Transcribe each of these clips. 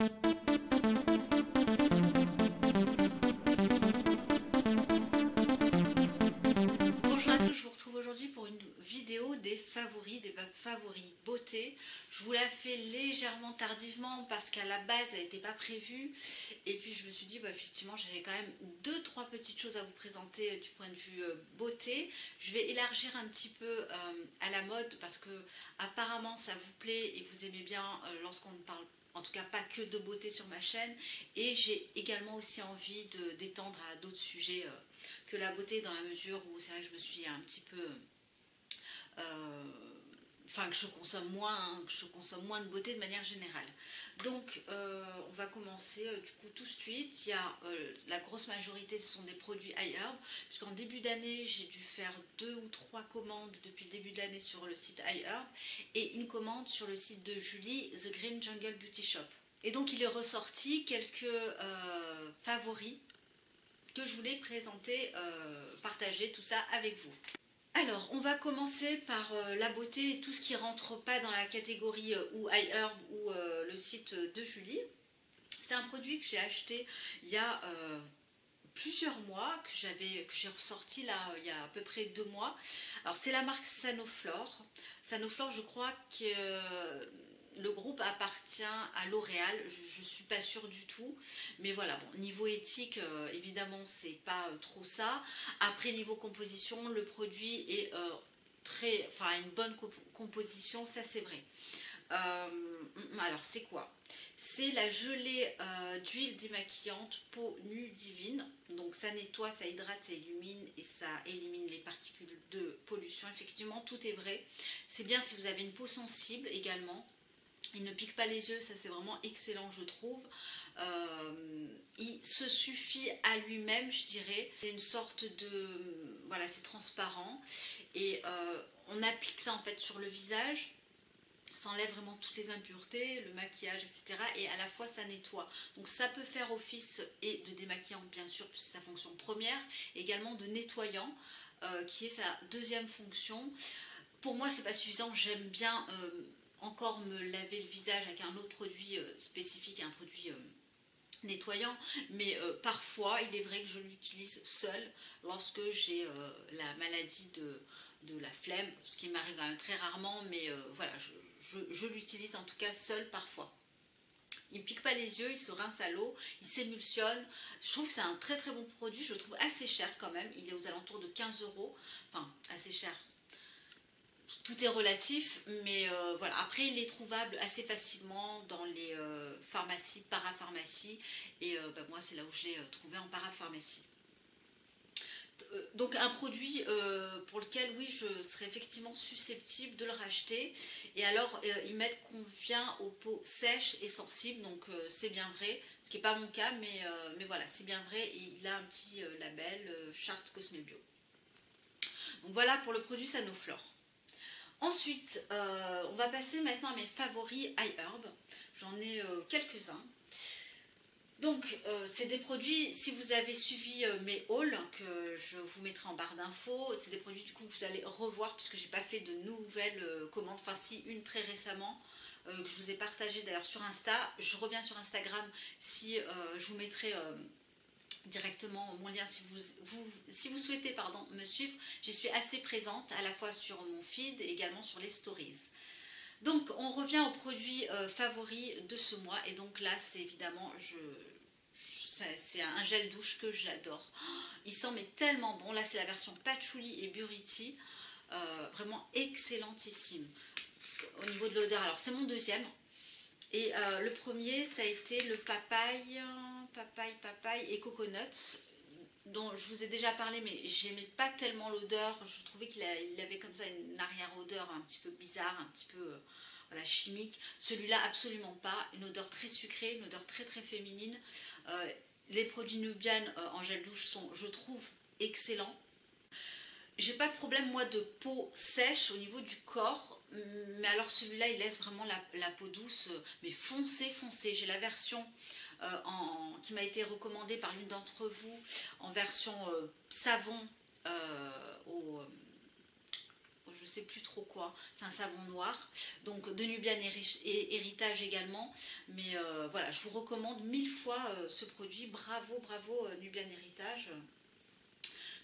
Bonjour à tous, je vous retrouve aujourd'hui pour une vidéo des favoris beauté. Je vous la fais légèrement tardivement parce qu'à la base elle n'était pas prévue. Et puis je me suis dit, effectivement, j'avais quand même 2-3 petites choses à vous présenter du point de vue beauté. Je vais élargir un petit peu à la mode parce que apparemment ça vous plaît et vous aimez bien lorsqu'on ne parle en tout cas pas que de beauté sur ma chaîne, et j'ai également aussi envie d'étendre à d'autres sujets que la beauté, dans la mesure où c'est vrai que je me suis un petit peu que je consomme moins de beauté de manière générale. Donc on va commencer du coup tout de suite. Il y a la grosse majorité, ce sont des produits iHerb, puisqu'en début d'année j'ai dû faire 2 ou 3 commandes depuis le début de l'année sur le site iHerb et une commande sur le site de Julie, The Green Jungle Beauty Shop. Et donc il est ressorti quelques favoris que je voulais présenter, partager tout ça avec vous. Alors, on va commencer par la beauté et tout ce qui ne rentre pas dans la catégorie ou iHerb ou le site de Julie. C'est un produit que j'ai acheté il y a plusieurs mois, que j'ai ressorti là il y a à peu près 2 mois. Alors, c'est la marque Sanoflore. Sanoflore, je crois que le groupe appartient à L'Oréal, je ne suis pas sûre du tout, mais voilà, bon, niveau éthique, évidemment, c'est pas trop ça. Après, niveau composition, le produit est une bonne composition, ça c'est vrai. Alors, c'est quoi? C'est la gelée d'huile démaquillante peau nue divine. Donc ça nettoie, ça hydrate, ça illumine et ça élimine les particules de pollution. Effectivement, tout est vrai. C'est bien si vous avez une peau sensible également. Il ne pique pas les yeux, ça c'est vraiment excellent, je trouve. Il se suffit à lui-même, je dirais. C'est une sorte de... Voilà, c'est transparent. Et on applique ça en fait sur le visage. Ça enlève vraiment toutes les impuretés, le maquillage, etc. Et à la fois ça nettoie. Donc ça peut faire office et de démaquillant bien sûr, puisque c'est sa fonction première. Également de nettoyant, qui est sa deuxième fonction. Pour moi c'est pas suffisant, j'aime bien... encore me laver le visage avec un autre produit spécifique, un produit nettoyant, mais parfois il est vrai que je l'utilise seule lorsque j'ai la maladie de la flemme, ce qui m'arrive quand même très rarement, mais voilà, je l'utilise en tout cas seule parfois. Il ne pique pas les yeux, il se rince à l'eau, il s'émulsionne. Je trouve que c'est un très très bon produit, je le trouve assez cher quand même, il est aux alentours de 15 €, enfin assez cher. Tout est relatif, mais voilà. Après, il est trouvable assez facilement dans les pharmacies, parapharmacies. Et moi, c'est là où je l'ai trouvé, en parapharmacie. Donc un produit pour lequel, oui, je serais effectivement susceptible de le racheter. Et alors, ils mettent qu'on vient aux peaux sèches et sensibles, donc c'est bien vrai. Ce qui n'est pas mon cas, mais voilà, c'est bien vrai. Et il a un petit label Charte Cosme Bio. Donc voilà pour le produit Sanoflore. Ensuite, on va passer maintenant à mes favoris iHerb. J'en ai quelques-uns. Donc, c'est des produits, si vous avez suivi mes hauls, que je vous mettrai en barre d'infos, c'est des produits du coup que vous allez revoir puisque j'ai pas fait de nouvelles commandes. Enfin, si, une très récemment, que je vous ai partagée d'ailleurs sur Insta. Je reviens sur Instagram si je vous mettrai... directement mon lien si vous souhaitez me suivre. J'y suis assez présente à la fois sur mon feed et également sur les stories. Donc on revient aux produits favoris de ce mois, et donc là c'est évidemment c'est un gel douche que j'adore. Il sent mais tellement bon. Là c'est la version Patchouli et Buriti, vraiment excellentissime au niveau de l'odeur. Alors c'est mon deuxième. Et le premier, ça a été le papaye et coconuts, dont je vous ai déjà parlé, mais j'aimais pas tellement l'odeur. Je trouvais qu'il avait comme ça une arrière-odeur un petit peu bizarre, un petit peu voilà, chimique. Celui-là, absolument pas. Une odeur très sucrée, une odeur très très féminine. Les produits Nubian en gel douche sont, je trouve, excellents. J'ai pas de problème moi de peau sèche au niveau du corps, mais alors celui-là il laisse vraiment la peau douce, mais foncée. J'ai la version qui m'a été recommandée par l'une d'entre vous en version savon je sais plus trop quoi, c'est un savon noir, donc de Nubian Héritage également, mais voilà, je vous recommande 1000 fois ce produit, bravo, bravo Nubian Héritage.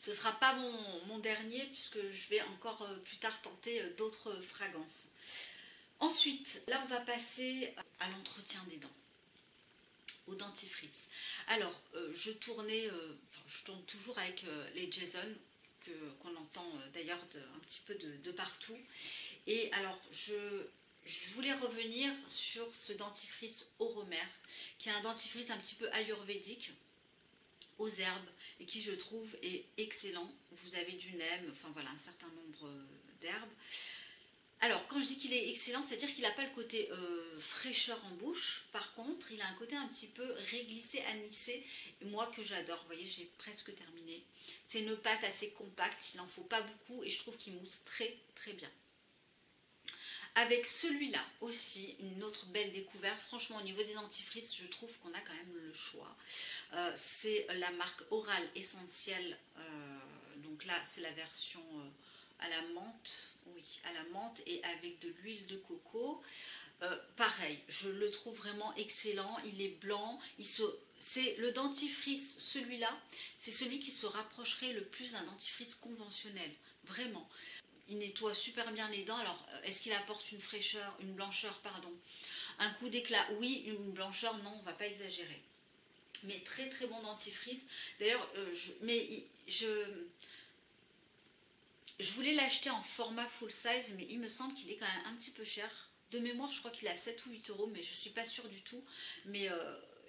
Ce ne sera pas mon dernier puisque je vais encore plus tard tenter d'autres fragrances. Ensuite, là on va passer à l'entretien des dents, au dentifrice. Alors, je tourne toujours avec les Jason, qu'on entend d'ailleurs un petit peu de partout. Et alors, je voulais revenir sur ce dentifrice au romer, qui est un dentifrice un petit peu ayurvédique, aux herbes, et qui je trouve est excellent. Vous avez du neem, enfin voilà, un certain nombre d'herbes. Alors, quand je dis qu'il est excellent, c'est-à-dire qu'il n'a pas le côté fraîcheur en bouche. Par contre, il a un côté un petit peu réglissé, anisé, moi que j'adore. Vous voyez, j'ai presque terminé. C'est une pâte assez compacte, il n'en faut pas beaucoup et je trouve qu'il mousse très très bien. Avec celui-là aussi, une autre belle découverte. Franchement, au niveau des dentifrices, je trouve qu'on a quand même le choix. C'est la marque Oral Essentiel. Donc là, c'est la version à la menthe. Oui, à la menthe et avec de l'huile de coco. Pareil, je le trouve vraiment excellent. Il est blanc. C'est le dentifrice, celui-là, c'est celui qui se rapprocherait le plus d'un dentifrice conventionnel. Vraiment. Il nettoie super bien les dents. Alors, est-ce qu'il apporte une fraîcheur, une blancheur, pardon, un coup d'éclat? Oui, une blancheur, non, on ne va pas exagérer. Mais très très bon dentifrice. D'ailleurs, je voulais l'acheter en format full size, mais il me semble qu'il est quand même un petit peu cher. De mémoire, je crois qu'il est à 7 ou 8 euros, mais je ne suis pas sûre du tout. Mais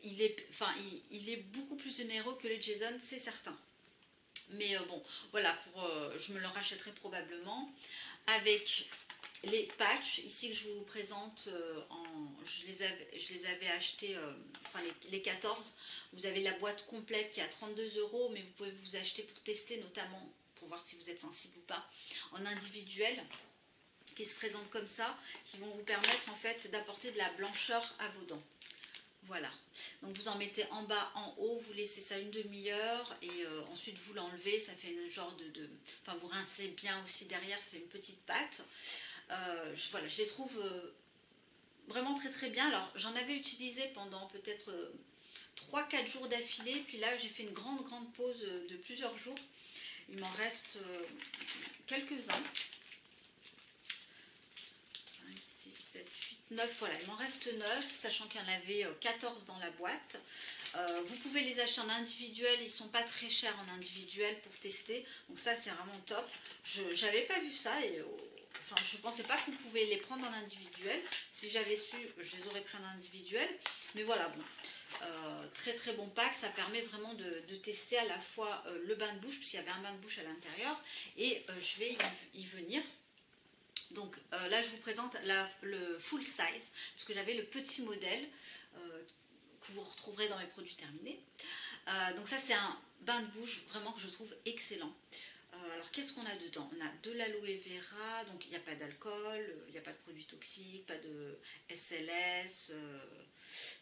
il est beaucoup plus onéreux que le Jason, c'est certain. Mais bon, voilà, je me le rachèterai probablement. Avec les patchs, ici que je vous présente, je les avais achetés, enfin les 14. Vous avez la boîte complète qui est à 32 euros, mais vous pouvez vous acheter pour tester, notamment pour voir si vous êtes sensible ou pas, en individuel, qui se présentent comme ça, qui vont vous permettre en fait d'apporter de la blancheur à vos dents. Voilà, donc vous en mettez en bas, en haut, vous laissez ça une demi-heure et ensuite vous l'enlevez, ça fait une genre enfin vous rincez bien aussi derrière, ça fait une petite pâte. Voilà, je les trouve vraiment très très bien. Alors j'en avais utilisé pendant peut-être 3-4 jours d'affilée, puis là j'ai fait une grande pause de plusieurs jours. Il m'en reste quelques-uns. 9, voilà, il m'en reste 9, sachant qu'il y en avait 14 dans la boîte. Vous pouvez les acheter en individuel, ils ne sont pas très chers en individuel pour tester, donc ça c'est vraiment top. Je n'avais pas vu ça et enfin, je ne pensais pas qu'on pouvait les prendre en individuel. Si j'avais su, je les aurais pris en individuel, mais voilà, bon. Très très bon pack, ça permet vraiment de tester à la fois le bain de bouche, puisqu'il y avait un bain de bouche à l'intérieur, et je vais y venir. Donc là je vous présente le full size, puisque j'avais le petit modèle que vous retrouverez dans mes produits terminés. Donc ça c'est un bain de bouche vraiment que je trouve excellent. Alors qu'est-ce qu'on a dedans? On a de l'aloe vera, donc il n'y a pas d'alcool, il n'y a pas de produits toxiques, pas de SLS,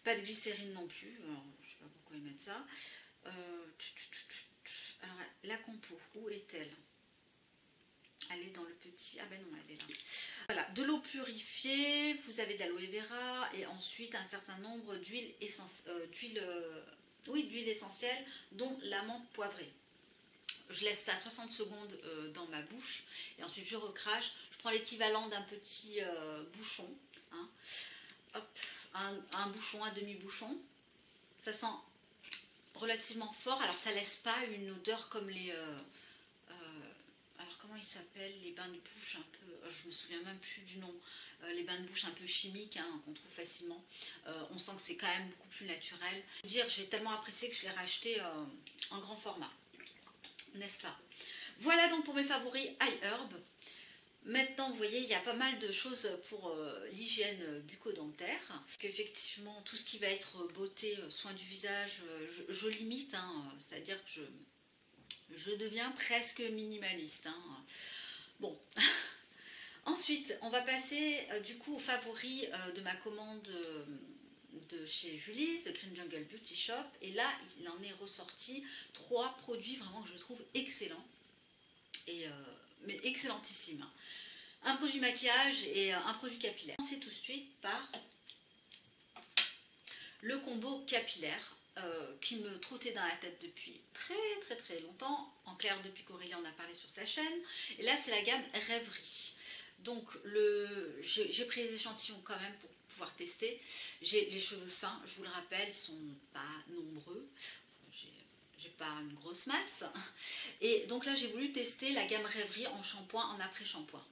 pas de glycérine non plus. Alors, je ne sais pas pourquoi ils mettent ça. Alors la compo, où est-elle? Elle est dans le petit... Ah ben non, elle est là. Voilà, de l'eau purifiée, vous avez de l'aloe vera et ensuite un certain nombre d'huiles essentielles, dont la menthe poivrée. Je laisse ça 60 secondes dans ma bouche et ensuite je recrache. Je prends l'équivalent d'un petit bouchon. Hein. Hop, un bouchon, un demi-bouchon. Ça sent relativement fort. Alors ça laisse pas une odeur comme les... alors comment ils s'appellent, les bains de bouche un peu, je me souviens même plus du nom, les bains de bouche un peu chimiques hein, qu'on trouve facilement. On sent que c'est quand même beaucoup plus naturel. J'ai tellement apprécié que je l'ai racheté en grand format, n'est-ce pas? Voilà donc pour mes favoris high herb. Maintenant, vous voyez, il y a pas mal de choses pour l'hygiène bucco-dentaire. Parce qu'effectivement, tout ce qui va être beauté, soin du visage, je limite, hein, c'est-à-dire que je deviens presque minimaliste. Hein. Bon. Ensuite, on va passer du coup aux favoris de ma commande de chez Julie, The Green Jungle Beauty Shop. Et là, il en est ressorti 3 produits vraiment que je trouve excellents. Mais excellentissimes. un produit maquillage et un produit capillaire. On va commencer tout de suite par le combo capillaire qui me trottait dans la tête depuis très longtemps. En clair, depuis qu'Aurélie en a parlé sur sa chaîne. Et là, c'est la gamme Rêverie. Donc, j'ai pris des échantillons quand même pour pouvoir tester. J'ai les cheveux fins, je vous le rappelle, ils sont pas nombreux. J'ai pas une grosse masse. Et donc là, j'ai voulu tester la gamme Rêverie en shampoing, en après-shampoing.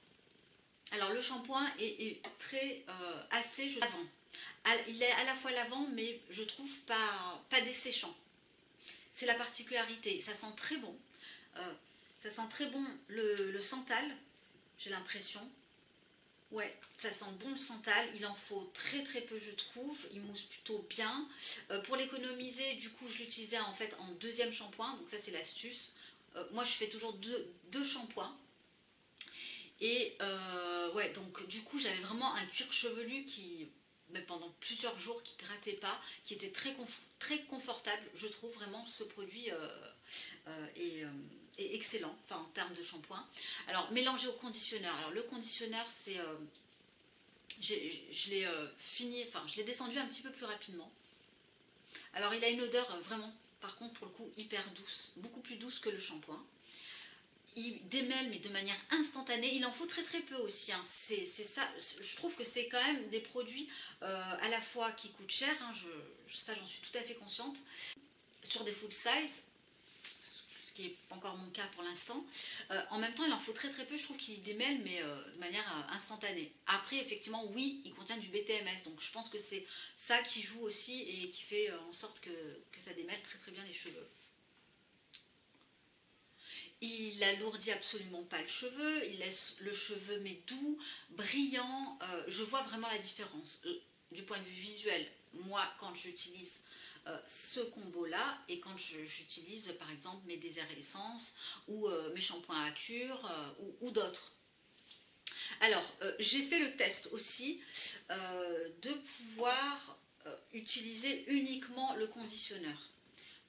Alors, le shampoing est très assez lavant. Il est à la fois lavant, mais je trouve pas desséchant. C'est la particularité. Ça sent très bon. Ça sent très bon le santal, j'ai l'impression. Ouais, ça sent bon le santal. Il en faut très peu, je trouve. Il mousse plutôt bien. Pour l'économiser, du coup, je l'utilisais en fait en deuxième shampoing. Donc ça, c'est l'astuce. Moi, je fais toujours deux shampoings. Et ouais, donc du coup, j'avais vraiment un cuir chevelu qui, pendant plusieurs jours, qui grattait pas, qui était très confortable. Je trouve vraiment ce produit est excellent, enfin en termes de shampoing. Alors, mélangé au conditionneur. Alors, le conditionneur, c'est je l'ai fini, enfin je l'ai descendu un petit peu plus rapidement. Alors, il a une odeur vraiment, par contre, pour le coup, hyper douce, beaucoup plus douce que le shampoing. Il démêle, mais de manière instantanée. Il en faut très peu aussi, hein. C'est ça, je trouve que c'est quand même des produits à la fois qui coûtent cher, hein, ça j'en suis tout à fait consciente, sur des full size, ce qui n'est pas encore mon cas pour l'instant. En même temps, il en faut très peu, je trouve qu'il démêle, mais de manière instantanée. Après, effectivement, oui, il contient du BTMS, donc je pense que c'est ça qui joue aussi et qui fait en sorte que ça démêle très bien les cheveux. Il n'alourdit absolument pas le cheveu, il laisse le cheveu mais doux, brillant. Je vois vraiment la différence du point de vue visuel. Moi, quand j'utilise ce combo-là et quand j'utilise par exemple mes déserts essences ou mes shampoings à cure ou d'autres. Alors, j'ai fait le test aussi de pouvoir utiliser uniquement le conditionneur.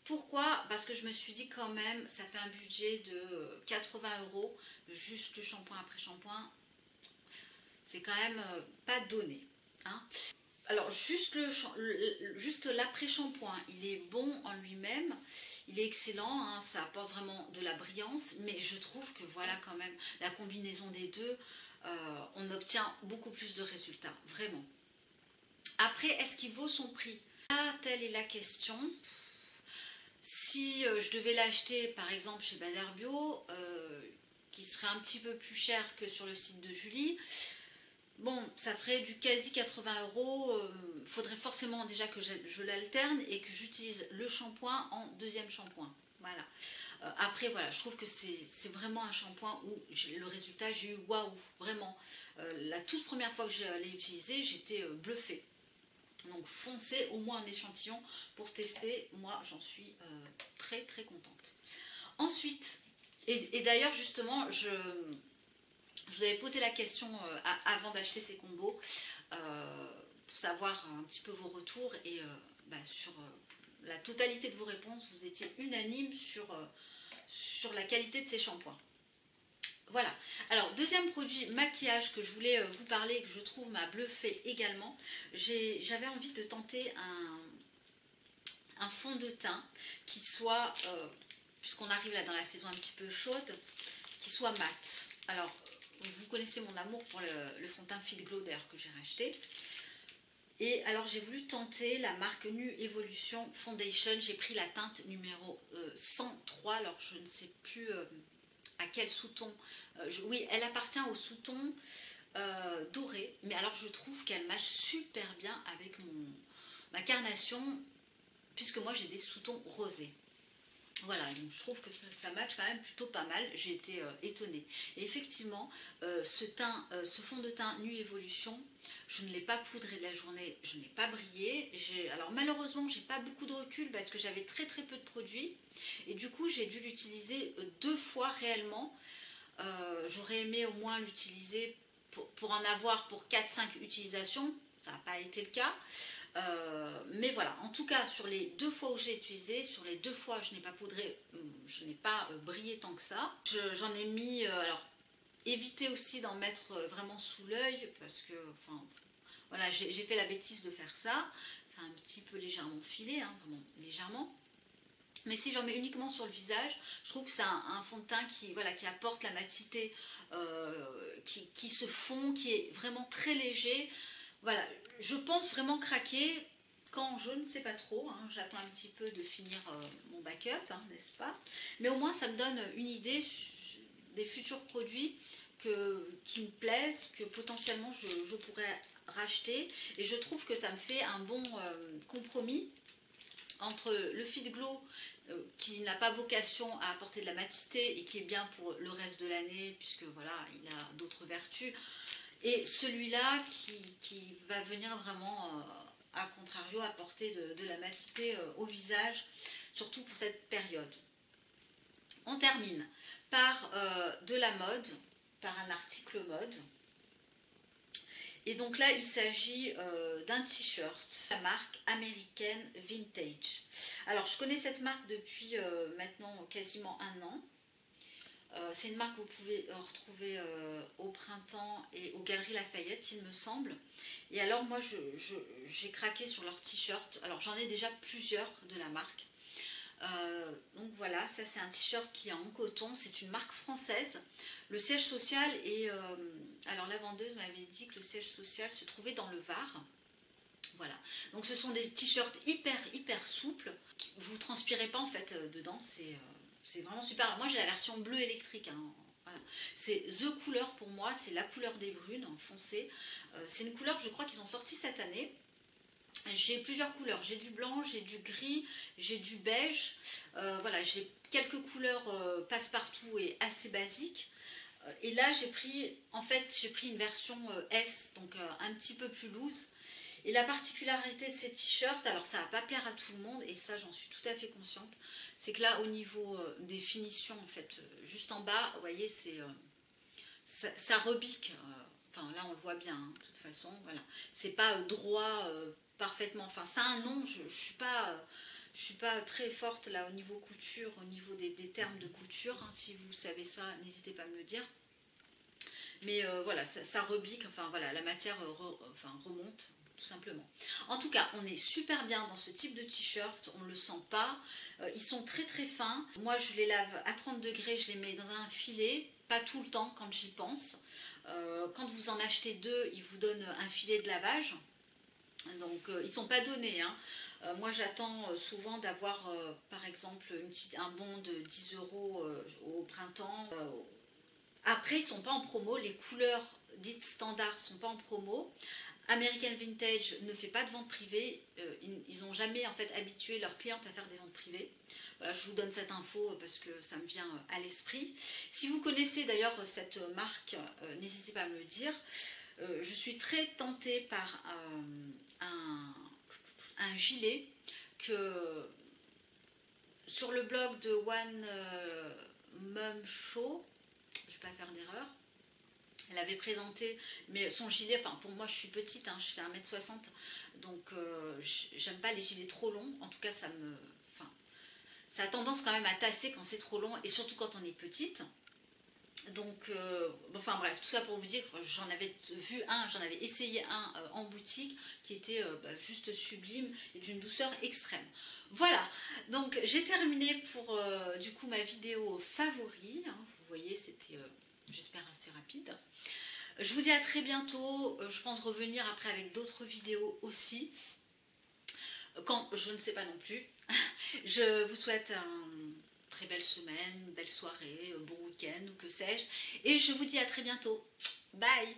Pourquoi? Parce que je me suis dit quand même, ça fait un budget de 80 €, juste le shampoing après shampoing, c'est quand même pas donné. Hein. Alors juste l'après-shampoing, il est bon en lui-même, il est excellent, hein, ça apporte vraiment de la brillance, mais je trouve que voilà quand même, la combinaison des deux, on obtient beaucoup plus de résultats, vraiment. Après, est-ce qu'il vaut son prix? Là, telle est la question. Si je devais l'acheter par exemple chez Bazar Bio, qui serait un petit peu plus cher que sur le site de Julie, bon, ça ferait du quasi 80 €. Il faudrait forcément déjà que je l'alterne et que j'utilise le shampoing en deuxième shampoing. Voilà. Après, voilà, je trouve que c'est vraiment un shampoing où le résultat, j'ai eu waouh, vraiment. La toute première fois que je l'ai utilisé, j'étais bluffée. Donc foncez au moins un échantillon pour tester, moi j'en suis très contente. Ensuite, et d'ailleurs justement, je vous avais posé la question avant d'acheter ces combos pour savoir un petit peu vos retours et sur la totalité de vos réponses, vous étiez unanime sur la qualité de ces shampoings. Voilà, alors deuxième produit maquillage que je voulais vous parler et que je trouve m'a bluffé également. J'avais envie de tenter un fond de teint qui soit, puisqu'on arrive là dans la saison un petit peu chaude, qui soit mat. Alors, vous connaissez mon amour pour le fond de teint Fit Glow d'ailleurs que j'ai racheté. Et alors j'ai voulu tenter la marque Nu Evolution Foundation. J'ai pris la teinte numéro 103, alors je ne sais plus à quel sous-ton. Oui, elle appartient au sous-ton doré, mais alors je trouve qu'elle matche super bien avec ma carnation, puisque moi j'ai des sous-tons rosés. Voilà, donc je trouve que ça match quand même plutôt pas mal, j'ai été étonnée. Et effectivement, ce fond de teint Nu Evolution, je ne l'ai pas poudré de la journée, je n'ai pas brillé. Alors malheureusement, j'ai pas beaucoup de recul parce que j'avais très peu de produits. Et du coup, j'ai dû l'utiliser 2 fois réellement. J'aurais aimé au moins l'utiliser pour en avoir pour 4-5 utilisations, ça n'a pas été le cas. Mais voilà, en tout cas sur les 2 fois où je l'ai utilisé, sur les 2 fois je n'ai pas poudré, je n'ai pas brillé tant que ça. J'en ai mis, alors évitez aussi d'en mettre vraiment sous l'œil parce que, enfin, voilà, j'ai fait la bêtise de faire ça. C'est un petit peu légèrement filé, hein, vraiment légèrement. Mais si j'en mets uniquement sur le visage, je trouve que c'est un fond de teint qui, voilà, qui apporte la matité, qui se fond, qui est vraiment très léger. Voilà, je pense vraiment craquer quand je ne sais pas trop. Hein, j'attends un petit peu de finir mon backup, hein, n'est-ce pas? Mais au moins, ça me donne une idée des futurs produits qui me plaisent, que potentiellement je pourrais racheter. Et je trouve que ça me fait un bon compromis entre le Fit Glow qui n'a pas vocation à apporter de la matité et qui est bien pour le reste de l'année puisque voilà, il a d'autres vertus, et celui-là qui va venir vraiment à contrario apporter de la matité au visage, surtout pour cette période. On termine par de la mode, par un article mode. Et donc là, il s'agit d'un t-shirt, la marque américaine Vintage. Alors, je connais cette marque depuis maintenant quasiment un an. C'est une marque que vous pouvez retrouver au printemps et aux Galeries Lafayette, il me semble. Et alors, moi, j'ai craqué sur leur t-shirt. Alors, j'en ai déjà plusieurs de la marque. Donc voilà, ça c'est un t-shirt qui est en coton, c'est une marque française. Le siège social est... alors la vendeuse m'avait dit que le siège social se trouvait dans le Var. Voilà, donc ce sont des t-shirts hyper souples. Vous ne transpirez pas en fait dedans, c'est vraiment super. Moi j'ai la version bleu électrique, hein. Voilà. C'est The Couleur pour moi, c'est la couleur des brunes, foncée. C'est une couleur que je crois qu'ils ont sortie cette année. J'ai plusieurs couleurs, j'ai du blanc, j'ai du gris, j'ai du beige, voilà, j'ai quelques couleurs passe-partout et assez basiques. Et là j'ai pris une version S, donc un petit peu plus loose. Et la particularité de ces t-shirts, alors ça va pas plaire à tout le monde, et ça j'en suis tout à fait consciente, c'est que là au niveau des finitions, en fait, juste en bas, vous voyez, ça rebique. Enfin là on le voit bien, hein, de toute façon, voilà. C'est pas droit parfaitement, enfin ça a un nom, je suis pas très forte là au niveau couture, au niveau des termes de couture, hein. Si vous savez ça, n'hésitez pas à me le dire. Mais voilà, ça rebique, enfin voilà, la matière remonte, tout simplement. En tout cas, on est super bien dans ce type de t-shirt, on ne le sent pas. Ils sont très fins. Moi, je les lave à 30 degrés, je les mets dans un filet, pas tout le temps quand j'y pense. Quand vous en achetez deux, ils vous donnent un filet de lavage. Donc, ils ne sont pas donnés, hein. Moi j'attends souvent d'avoir par exemple un bon de 10 € au printemps. Après, ils ne sont pas en promo, les couleurs dites standards ne sont pas en promo. American Vintage ne fait pas de vente privée, ils n'ont jamais en fait habitué leurs clientes à faire des ventes privées. Voilà, je vous donne cette info parce que ça me vient à l'esprit. Si vous connaissez d'ailleurs cette marque, n'hésitez pas à me le dire. Je suis très tentée par un gilet que sur le blog de One Mum Show, je ne vais pas faire d'erreur, elle avait présenté, mais son gilet, enfin pour moi je suis petite, hein, je fais 1m60, donc j'aime pas les gilets trop longs, en tout cas ça a tendance quand même à tasser quand c'est trop long, et surtout quand on est petite. Donc, enfin bref, tout ça pour vous dire que j'en avais essayé un en boutique qui était juste sublime et d'une douceur extrême. Voilà, donc j'ai terminé pour du coup ma vidéo favori, hein, vous voyez, c'était j'espère assez rapide. Je vous dis à très bientôt, je pense revenir après avec d'autres vidéos aussi, quand je ne sais pas non plus. Je vous souhaite une très belle semaine, belle soirée, bon week-end ou que sais-je. Et je vous dis à très bientôt. Bye!